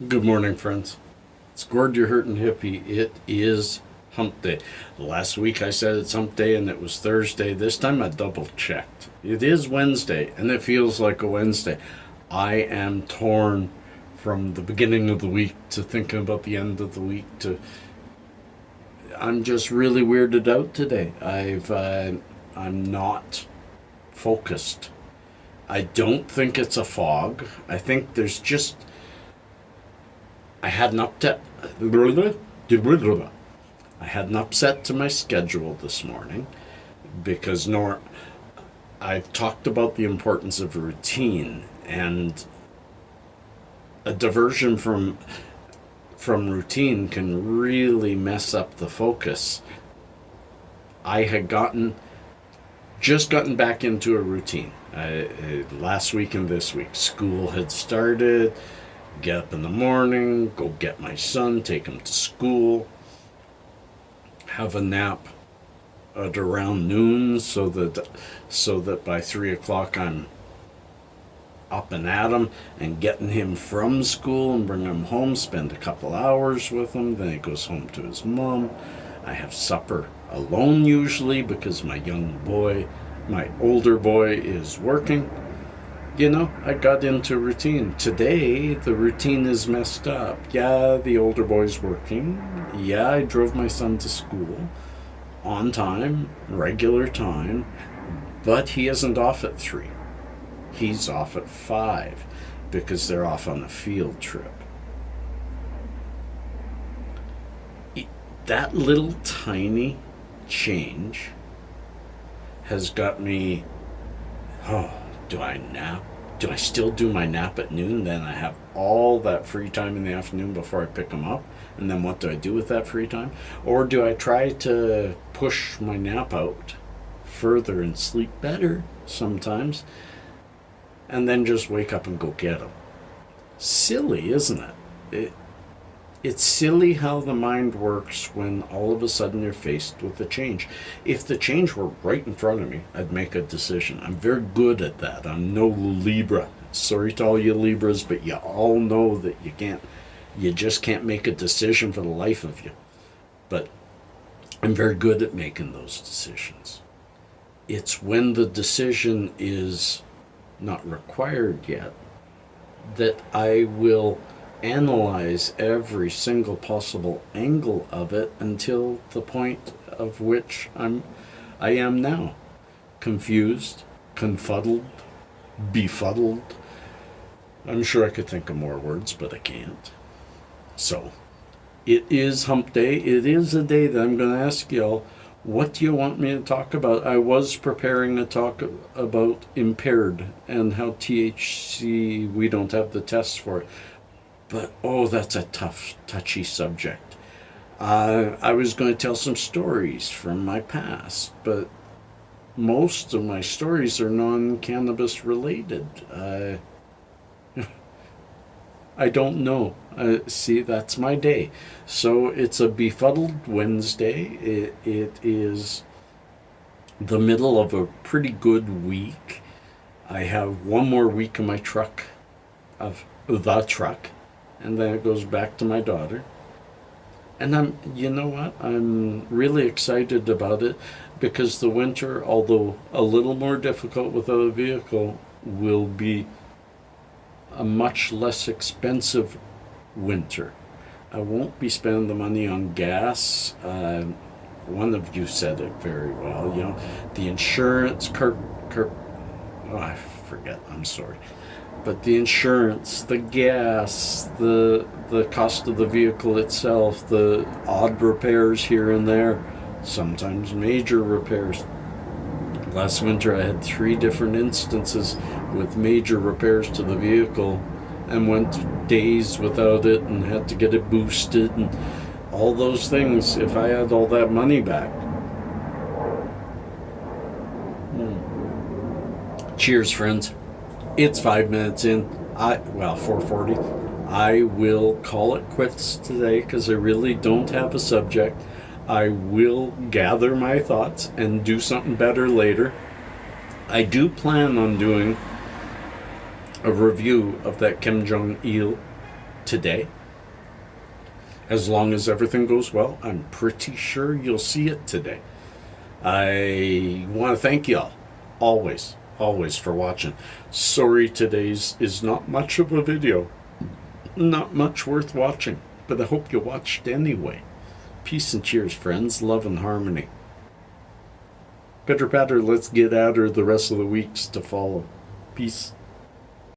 Good morning, friends. It's Gord, your hurting hippie. It is hump day. Last week I said it's hump day and it was Thursday. This time I double checked. It is Wednesday and it feels like a Wednesday. I am torn from the beginning of the week to thinking about the end of the week to I'm just really weirded out today. I'm not focused. I don't think it's a fog. I think there's just I had an upset. I had an upset to my schedule this morning because I've talked about the importance of routine, and a diversion from routine can really mess up the focus. I had just gotten back into a routine. Last week and this week, school had started. Get up in the morning, go get my son, take him to school, have a nap at around noon so that by 3 o'clock I'm up and at him and getting him from school and bring him home, spend a couple hours with him, then he goes home to his mom. I have supper alone usually because my older boy is working. I got into routine. Today, the routine is messed up. Yeah, the older boy's working. Yeah, I drove my son to school on time, regular time, but he isn't off at 3. He's off at 5 because they're off on a field trip. That little tiny change has got me, do I nap? Do I still do my nap at noon? Then I have all that free time in the afternoon before I pick them up. And then what do I do with that free time? Or do I try to push my nap out further and sleep better sometimes and then just wake up and go get them? Silly, isn't it? It's silly how the mind works when all of a sudden you're faced with a change. If the change were right in front of me, I'd make a decision. I'm very good at that. I'm no Libra. Sorry to all you Libras, but you all know that you just can't make a decision for the life of you. But I'm very good at making those decisions. It's when the decision is not required yet that I will analyze every single possible angle of it until the point of which I am now. Confused, confuddled, befuddled. I'm sure I could think of more words, but I can't. So, it is hump day. It is a day that I'm going to ask y'all, what do you want me to talk about? I was preparing a talk about impaired and how THC, we don't have the tests for it. But, that's a tough, touchy subject. I was going to tell some stories from my past, but most of my stories are non-cannabis related. I don't know. See, that's my day. So it's a befuddled Wednesday. It is the middle of a pretty good week. I have one more week in my truck, and then it goes back to my daughter. And I'm really excited about it because the winter, although a little more difficult without a vehicle, will be a much less expensive winter. I won't be spending the money on gas. One of you said it very well. The insurance, I forget, I'm sorry. But the insurance, the gas, the cost of the vehicle itself, the odd repairs here and there, sometimes major repairs. Last winter I had 3 different instances with major repairs to the vehicle and went days without it and had to get it boosted and all those things. If I had all that money back. Cheers, friends. It's 5 minutes in. 4:40. I will call it quits today because I really don't have a subject. I will gather my thoughts and do something better later. I do plan on doing a review of that Kim Jong-il today. As long as everything goes well, I'm pretty sure you'll see it today. I want to thank y'all always for watching. Sorry today's is not much of a video. Not much worth watching, but I hope you watched anyway. Peace and cheers, friends. Love and harmony. Pitter patter, let's get at her the rest of the weeks to follow. Peace.